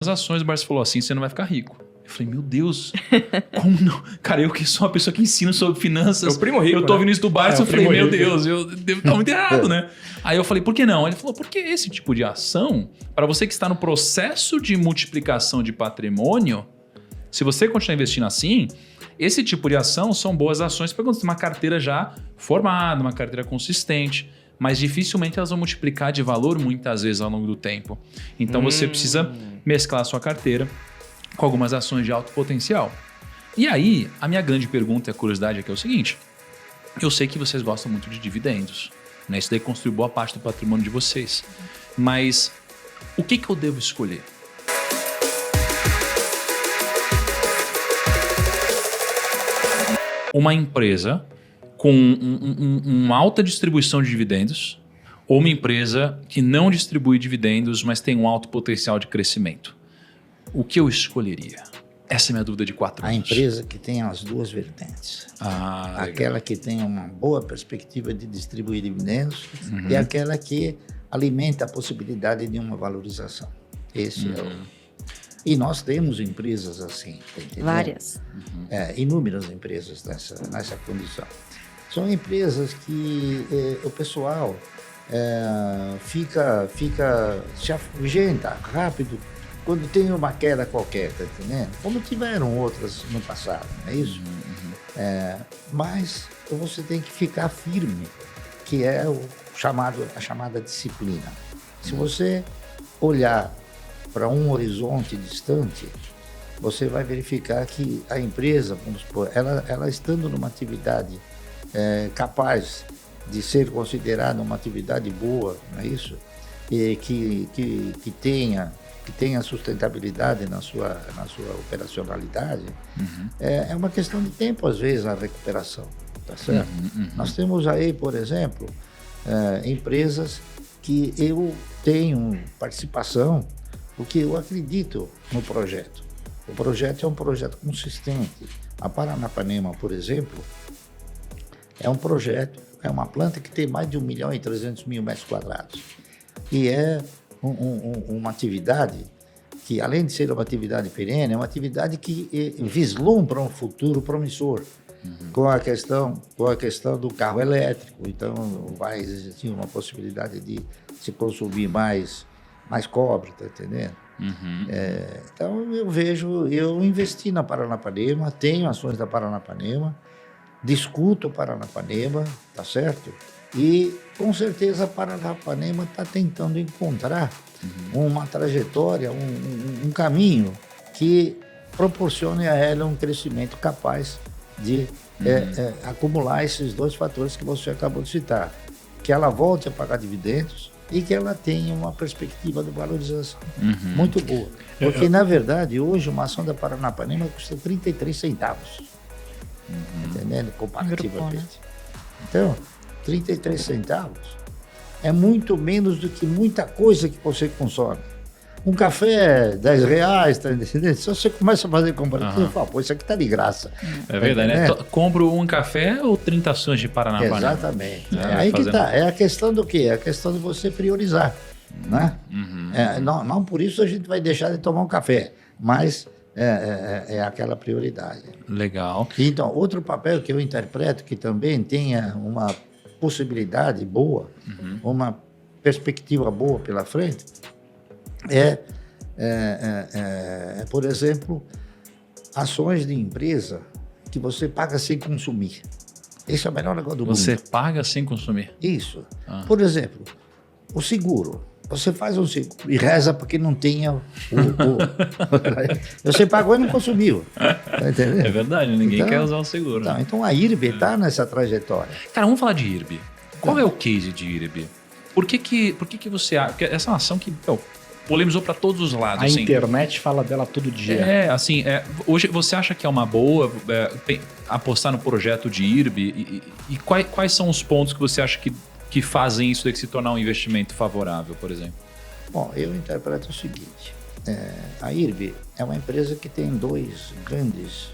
as ações, o Barça falou assim, você não vai ficar rico. Eu falei, meu Deus, como não? Cara, eu que sou uma pessoa que ensina sobre finanças. É o primo rico, eu tô ouvindo isso do Barça, eu falei, meu rico. Deus, eu devo estar muito errado, né? Aí eu falei, por que não? Ele falou, porque esse tipo de ação, para você que está no processo de multiplicação de patrimônio, se você continuar investindo assim, esse tipo de ação são boas ações para quando você tem uma carteira já formada, uma carteira consistente, mas dificilmente elas vão multiplicar de valor muitas vezes ao longo do tempo. Então você precisa mesclar a sua carteira com algumas ações de alto potencial. E aí, a minha grande pergunta e a curiosidade aqui é o seguinte: eu sei que vocês gostam muito de dividendos, né? Isso daí construiu boa parte do patrimônio de vocês. Mas o que eu devo escolher? Uma empresa com uma alta distribuição de dividendos ou uma empresa que não distribui dividendos, mas tem um alto potencial de crescimento? O que eu escolheria? Essa é a minha dúvida de 4 anos. A empresa que tem as duas vertentes. Aquela que tem uma boa perspectiva de distribuir dividendos e aquela que alimenta a possibilidade de uma valorização. Esse é o... E nós temos empresas assim. Tá, várias. Inúmeras empresas nessa condição. São empresas que o pessoal fica se afugenta rápido quando tem uma queda qualquer, tá entendendo? Como tiveram outras no passado, não é isso? Mas você tem que ficar firme, que é a chamada disciplina. Se você olhar para um horizonte distante, você vai verificar que a empresa, vamos supor, ela estando numa atividade capaz de ser considerada uma atividade boa, não é isso? E que tenha sustentabilidade na sua operacionalidade, é uma questão de tempo, às vezes, a recuperação, tá certo? Nós temos aí, por exemplo, empresas que eu tenho participação, porque eu acredito no projeto. O projeto é um projeto consistente. A Paranapanema, por exemplo, é um projeto, é uma planta que tem mais de 1.300.000 metros quadrados. E é uma atividade que, além de ser uma atividade perene, é uma atividade que vislumbra um futuro promissor, com a questão do carro elétrico. Então, vai existir uma possibilidade de se consumir mais cobre, tá entendendo? Então, eu investi na Paranapanema, tenho ações da Paranapanema, discuto a Paranapanema, tá certo? E, com certeza, a Paranapanema está tentando encontrar uma trajetória, um caminho que proporcione a ela um crescimento capaz de acumular esses dois fatores que você acabou de citar. Que ela volte a pagar dividendos e que ela tenha uma perspectiva de valorização muito boa. Porque, na verdade, hoje uma ação da Paranapanema custa 33 centavos. Entendendo? Comparativamente. Então, 33 centavos é muito menos do que muita coisa que você consome. Um café, 10 reais, tá entendendo? Se você começa a fazer comparativo, você fala, pô, isso aqui tá de graça. É verdade, né? Compro um café ou 30 ações de Paranapanema? Exatamente. Aí que tá. É a questão do quê? É a questão de você priorizar, né? Não por isso a gente vai deixar de tomar um café, mas é aquela prioridade. Legal. Então, outro papel que eu interpreto que também tenha uma possibilidade boa, uma perspectiva boa pela frente, por exemplo, ações de empresa que você paga sem consumir. Esse é o melhor negócio do mundo. Você paga sem consumir? Isso. Por exemplo, o seguro. Você faz um seguro e reza porque não tenha Você pagou e não consumiu. Tá entendendo? É verdade, ninguém quer usar o seguro. Então a IRB está nessa trajetória. Cara, vamos falar de IRB. Qual é o case de IRB? Por que você acha? Porque essa é uma ação que polemizou para todos os lados. A assim. internet fala dela todo dia. Hoje você acha que é uma boa apostar no projeto de IRB? E quais são os pontos que você acha que fazem isso daqui se tornar um investimento favorável, por exemplo? Bom, eu interpreto o seguinte. A IRB é uma empresa que tem dois grandes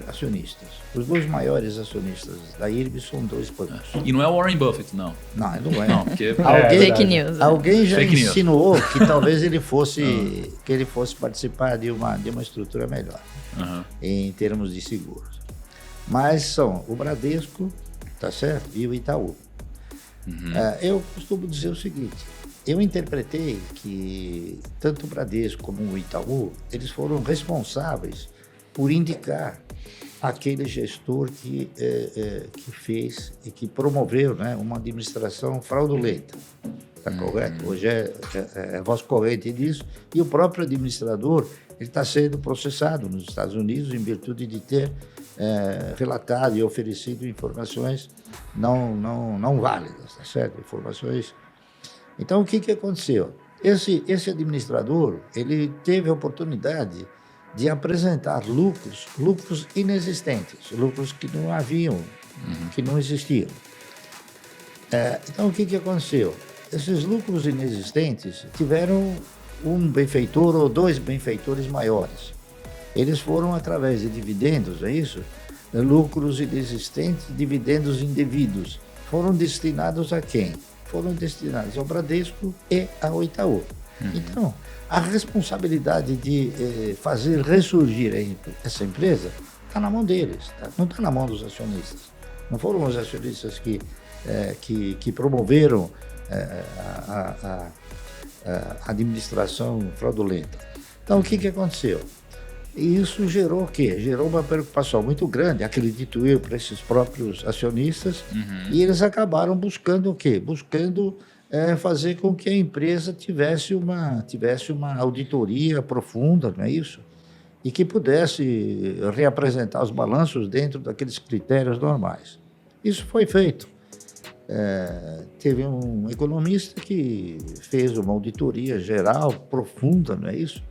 acionistas. Os dois maiores acionistas da IRB são dois bancos. E não é o Warren Buffett, não. Não, não é. Não, porque... Fake news. Alguém já Fake news. insinuou que talvez ele fosse, que ele fosse participar de uma estrutura melhor em termos de seguros. Mas são o Bradesco, tá certo? E o Itaú. Eu costumo dizer o seguinte, eu interpretei que tanto o Bradesco como o Itaú, eles foram responsáveis por indicar aquele gestor que fez e que promoveu, né, uma administração fraudulenta. Está correto? Hoje é voz corrente disso. E o próprio administrador ele está sendo processado nos Estados Unidos em virtude de ter relatado e oferecido informações não válidas, tá certo? Informações. Então, o que aconteceu? Esse administrador ele teve a oportunidade de apresentar lucros inexistentes, lucros que não haviam, que não existiam. Então, o que aconteceu? Esses lucros inexistentes tiveram um benfeitor ou dois benfeitores maiores. Eles foram através de dividendos, é isso? Lucros inexistentes, dividendos indevidos. Foram destinados a quem? Foram destinados ao Bradesco e ao Itaú. Então, a responsabilidade de fazer ressurgir essa empresa está na mão deles, tá? Não está na mão dos acionistas. Não foram os acionistas que promoveram a administração fraudulenta. Então, o que aconteceu? E isso gerou o quê? Gerou uma preocupação muito grande, acredito eu, para esses próprios acionistas, e eles acabaram buscando o quê? Buscando fazer com que a empresa tivesse uma auditoria profunda, não é isso? E que pudesse reapresentar os balanços dentro daqueles critérios normais. Isso foi feito. Teve um economista que fez uma auditoria geral, profunda, não é isso?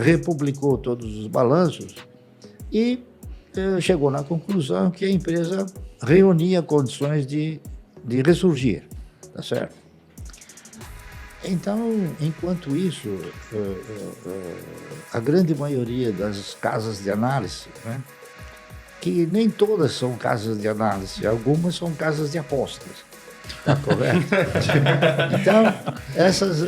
Republicou todos os balanços e chegou na conclusão que a empresa reunia condições de ressurgir, tá certo? Então, enquanto isso, a grande maioria das casas de análise, né, que nem todas são casas de análise, algumas são casas de apostas. Tá correto? Então, essas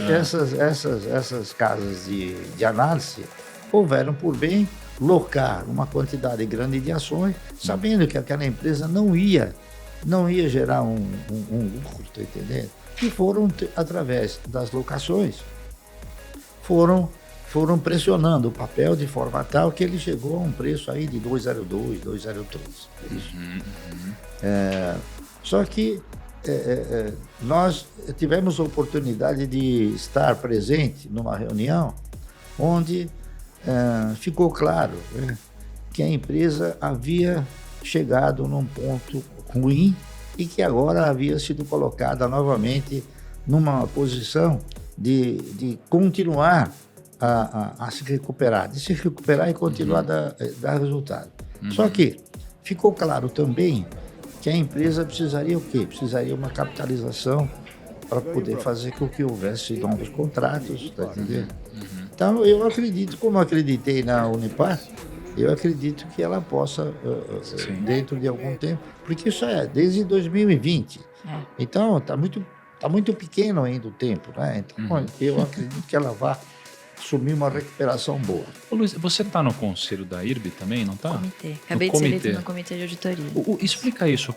casas de análise houveram por bem locar uma quantidade grande de ações, sabendo que aquela empresa não ia gerar um lucro, tá entendendo? E foram, através das locações, foram pressionando o papel de forma tal que ele chegou a um preço aí de 2,02, 2,03. Só que nós tivemos a oportunidade de estar presente numa reunião onde ficou claro, né, que a empresa havia chegado num ponto ruim e que agora havia sido colocada novamente numa posição de continuar a se recuperar, e continuar a dar resultado. Só que ficou claro também que a empresa precisaria o quê? Precisaria uma capitalização para poder fazer com que houvesse novos contratos, tá entendendo? Então, eu acredito, como acreditei na Unipar, eu acredito que ela possa, dentro de algum tempo, porque isso é desde 2020. Então, está muito pequeno ainda o tempo, né? Então, eu acredito que ela vai assumir uma recuperação boa. Ô, Luiz, você está no conselho da IRB também, não está? Comitê. Acabei de ser eleito no comitê de auditoria. Explica isso